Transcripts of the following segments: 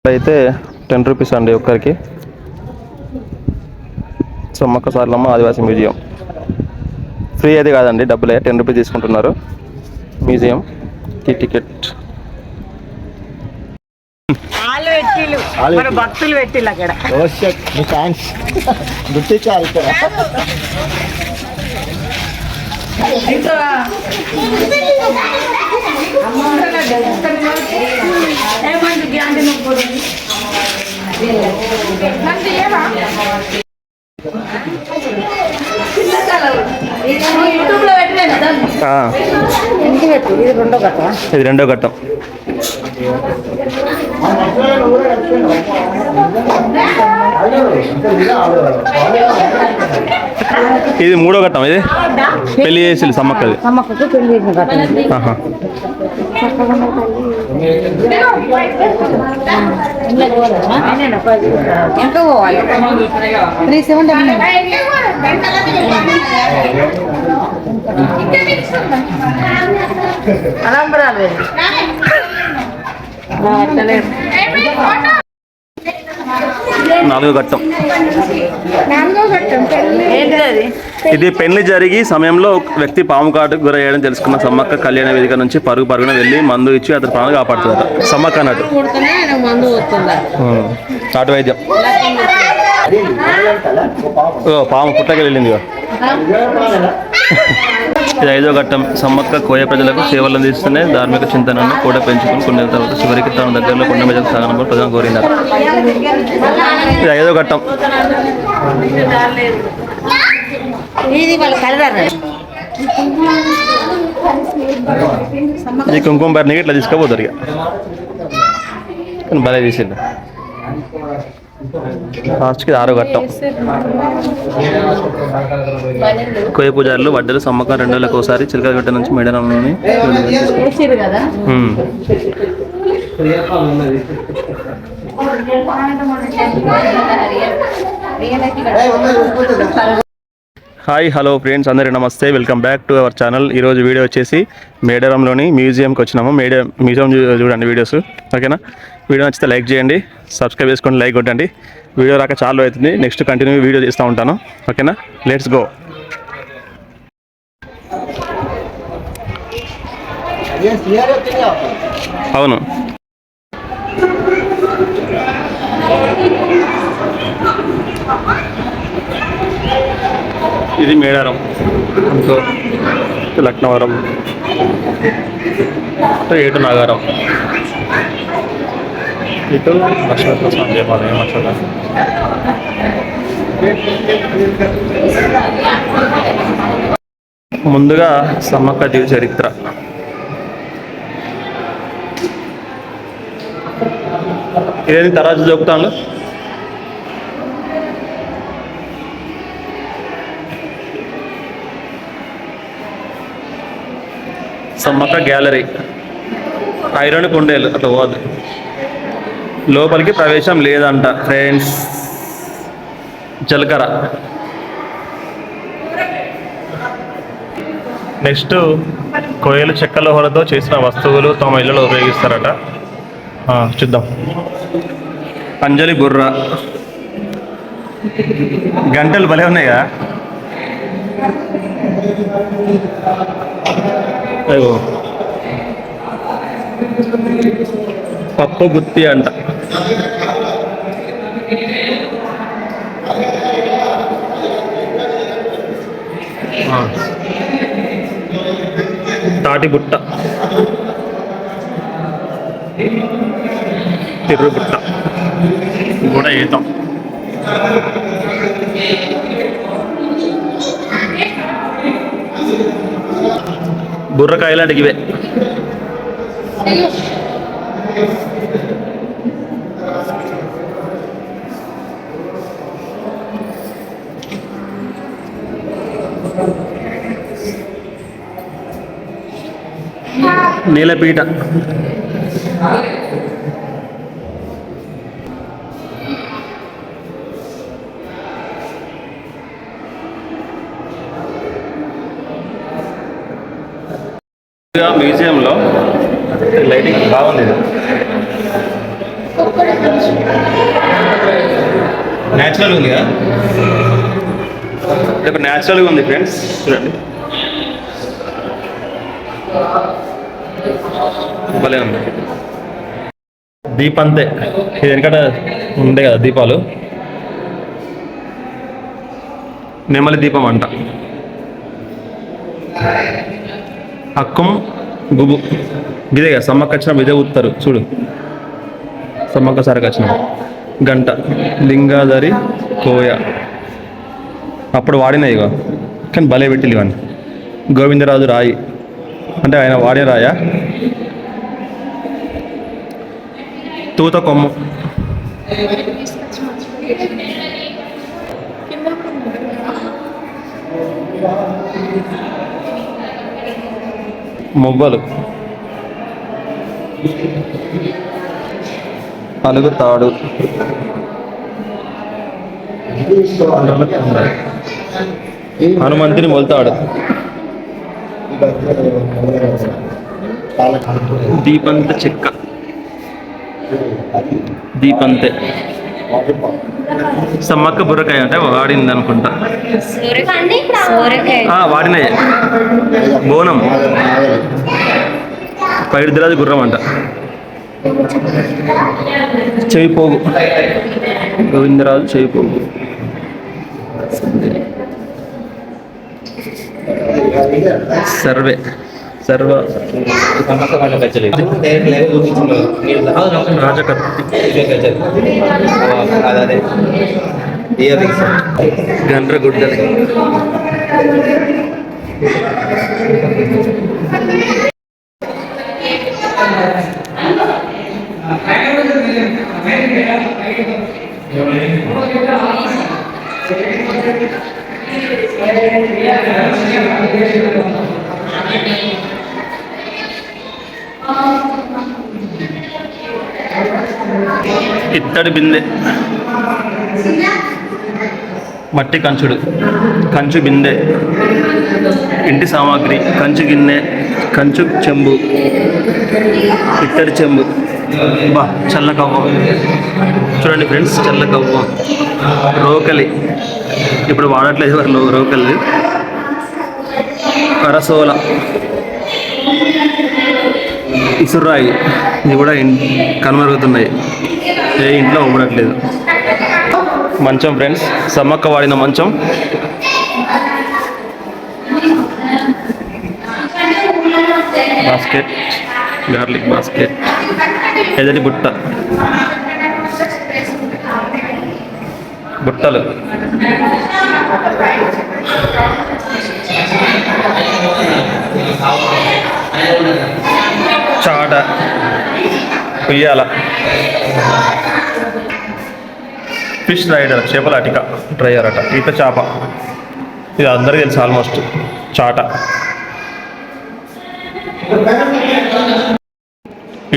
అయితే 10 రూపీస్ అండి ఒక్కరికి. సమ్మక్క సారలమ్మ ఆదివాసీ మ్యూజియం ఫ్రీ అయితే కాదండి, డబ్బులే. 10 రూపీస్ తీసుకుంటున్నారు మ్యూజియం కి టికెట్. భక్తులు పెట్టిల్లు అక్కడ. ఇది రెండో ఘట్టం. ఇది మూడో ఘట్టం. ఇది పెళ్లి చేసి సమ్మక్కది. నాలుగో ఘట్టం. ఇది పెళ్లి జరిగి సమయంలో వ్యక్తి పాము కాటుకు గురయ్యడం తెలుసుకున్న సమ్మక్క కళ్యాణ వేదిక నుంచి పరుగున వెళ్ళి మందు ఇచ్చి అతని ప్రాణాలు కాపాడుతుందట. సమ్మక్క అన్నట్టు నాటు వైద్యం. పాము పుట్టకి వెళ్ళింది. ఇది ఐదో ఘట్టం. సమ్మక్క కోయ ప్రజలకు సేవలు అందిస్తూనే ధార్మిక చింతనను కూడా పెంచుకుని కొన్ని తర్వాత చివరికి తన దగ్గరలో కొండ మీద సాగనంలో ప్రజలను కోరినారు. ఇది ఐదో ఘట్టం. ఇది కుంకుమ భరణికి ఇట్లా తీసుకుపోతారు. ఇక భలే తీసిండు. లాస్ట్కి ఆరో ఘట్టం. కోయ పూజారులు వడ్డలు సమ్మక్క 2 నెలలకు ఒకసారి చిలకగట్ట నుంచి మేడనంలోని హాయ్ హలో ఫ్రెండ్స్, అందరికీ నమస్తే. Welcome back to our channel. ఈరోజు వీడియో వచ్చేసి మేడారంలోని మ్యూజియంకి వచ్చినాము. మ్యూజియం చూడండి వీడియోస్, ఓకేనా? వీడియో నచ్చితే లైక్ చేయండి, సబ్స్క్రైబ్ చేసుకోండి, లైక్ కొట్టండి. వీడియో రాక చాలా అవుతుంది, నెక్స్ట్ కంటిన్యూ వీడియో చేస్తూ ఉంటాను, ఓకేనా? Let's go. అవును, ఇది మేడారం, లక్నవరం, ఏటు నాగారం, ఇటు లక్ష్మీనరసింహ స్వామి దేవాలయం. ముందుగా సమ్మక్క జీవి చరిత్ర. ఇదేంటి తరాజు చెప్తాను. సమ్మక్క గ్యాలరీ. ఐరన్ కుండేలు అట్లా పోదు, లోపలికి ప్రవేశం లేదంట ఫ్రెండ్స్. జలకర. నెక్స్ట్ కోయలు చెక్క లోహలతో చేసిన వస్తువులు తమ ఇళ్ళలో ఉపయోగిస్తారట. చూద్దాం. అంజలి బుర్ర. గంటలు భలే ఉన్నాయిగా. అయ్యో, పప్పు గుత్తి అంట. తాటి బుట్ట, తిర్రు బుట్ట కూడా ఈతాం. బుర్రకాయలు అంటే ఇవే. నీలపీట. మ్యూజియంలో లైటింగ్ బాగుంది. న్యాచురల్గా ఉంది కదా, ఇప్పుడు న్యాచురల్గా ఉంది ఫ్రెండ్స్. చూడండి భలే ఉంది. దీపంతే, ఇది వెనకట ఉండే కదా దీపాలు, నెమలి దీపం అంట. అక్కం గుబు ఇదే కదా, సమ్మక్క వచ్చినప్పుడు ఇదే ఊతారు చూడు, సమ్మక్క సారికి వచ్చినప్పుడు. గంట లింగాధరి కోయ అప్పుడు వాడినాయి ఇక, కానీ భలే పెట్టిల్లు ఇవన్నీ. గోవిందరాజు రాయి అంటే ఆయన వాడే రాయా. తూత కొమ్ము, మొవ్వలు, అలుగుతాడు, హనుమంతుని మొలుతాడు, దీపంత చెక్క, దీపంతే. సమ్మక్క బుర్రకాయ అంటే వాడింది అనుకుంటా, వాడినాయి. బోనం, పైడిదిరాజు గుర్రం అంట. చెవి పోగు, గోవిందరాజు చెవి పోగు. సర్వే సర్వ గండ్రగుడ్డలు, ఇత్తడి బిందె, మట్టి కంచుడు, కంచు బిందె, ఇంటి సామాగ్రి, కంచు గిన్నె, కంచు చెంబు, ఇత్తడి చెంబు. బా చల్లకవ్వం చూడండి ఫ్రెండ్స్, చల్లకవ్వం. రోకలి, ఇప్పుడు వాడట్లేదు ఎవరు రోకలి. కరసోల, ఇసురాయి, ఇవి కూడా కనుమరుగుతున్నాయి, ఏ ఇంట్లో ఉండట్లేదు. మంచం ఫ్రెండ్స్, సమ్మక్క వాడిన మంచం. బాస్కెట్, గార్లిక్ బాస్కెట్, ఎదటి బుట్ట, బుట్టలు, చాట, ఉయ్యాల, ఫిష్ రైడర్, చేపల అటిక, డ్రైయర్ అట, ఈత చేప, ఇది అందరికీ తెలుసు ఆల్మోస్ట్. చాట,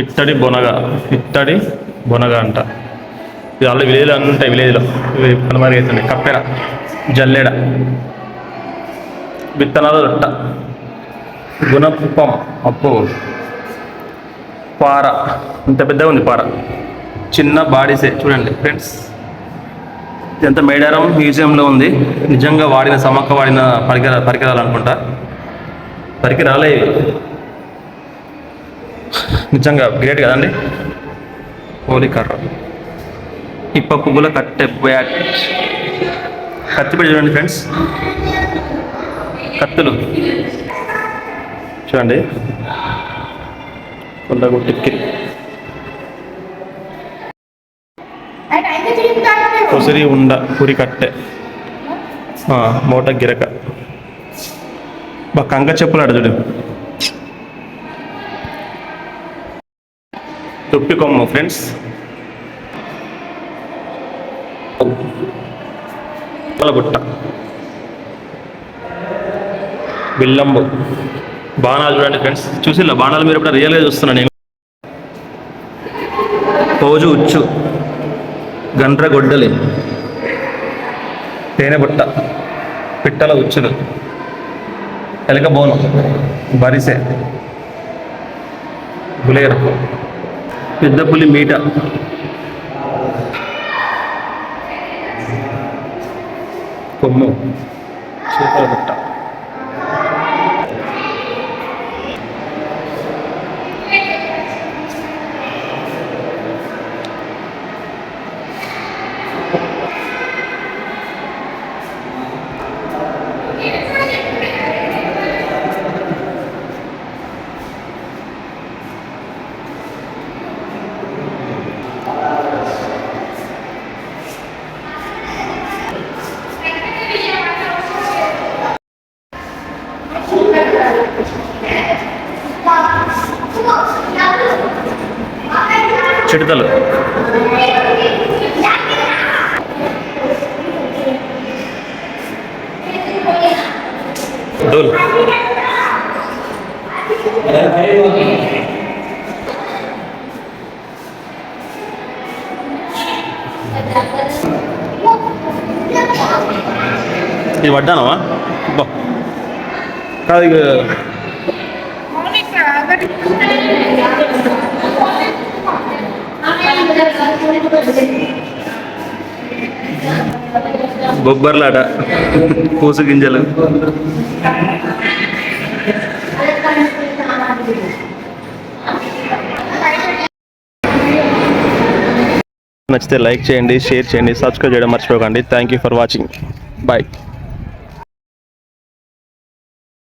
ఇత్తడి బొనగ, ఇత్తడి బొనగ అంట. ఇది వాళ్ళు విలేజ్లో అన్నీ ఉంటాయి, విలేజ్లో ఇవి కనుమరుగు అవుతున్నాయి. కప్పెర, జల్లెడ, విత్తనాల రొట్ట, గుణపం, అప్పు, పార, ఇంత పెద్దగా ఉంది పార. చిన్న బాడీసే చూడండి ఫ్రెండ్స్, ఇదంతా మేడారం మ్యూజియంలో ఉంది. నిజంగా వాడిన సమ్మక్క వాడిన పరికరాలు అనుకుంటా, పరికరాలే ఇవి. నిజంగా గ్రేట్ కదండి. హోలీ కర్ర, ఇప్ప పువ్వుల కట్టె, బ్యాట్, కత్తిపడి చూడండి ఫ్రెండ్స్, కత్తులు చూడండి, కొండగుట్టికి, కొసిరి ఉండ, పురి కట్టె, మూట గిరక, కంక చెప్పులు అడ చూడు, తుప్పి కొమ్ము ఫ్రెండ్స్, బుట్ట, బిల్లంబు, బాణాలు చూడండి ఫ్రెండ్స్. చూసిల్లా బాణాలు మీరు ఇప్పుడు రియల్గా చూస్తున్నాను నేను. పోజు ఉచ్చు, గండ్ర గొడ్డలి, తేనె బుట్ట, పిట్టల ఉచ్చులు, ఎలక బోనం, బరిసె, గులేర, పెద్ద పులి మీట, కొమ్ము చేపల బుట్ట. చిడతలు. డోల్. ఇది వడ్డానవా? బా కాదు ఇక బొబ్బర్లాట, పూసు గింజలు. నచ్చితే లైక్ చేయండి, షేర్ చేయండి, సబ్స్క్రైబ్ చేయడం మర్చిపోకండి. Thank you for watching. Bye.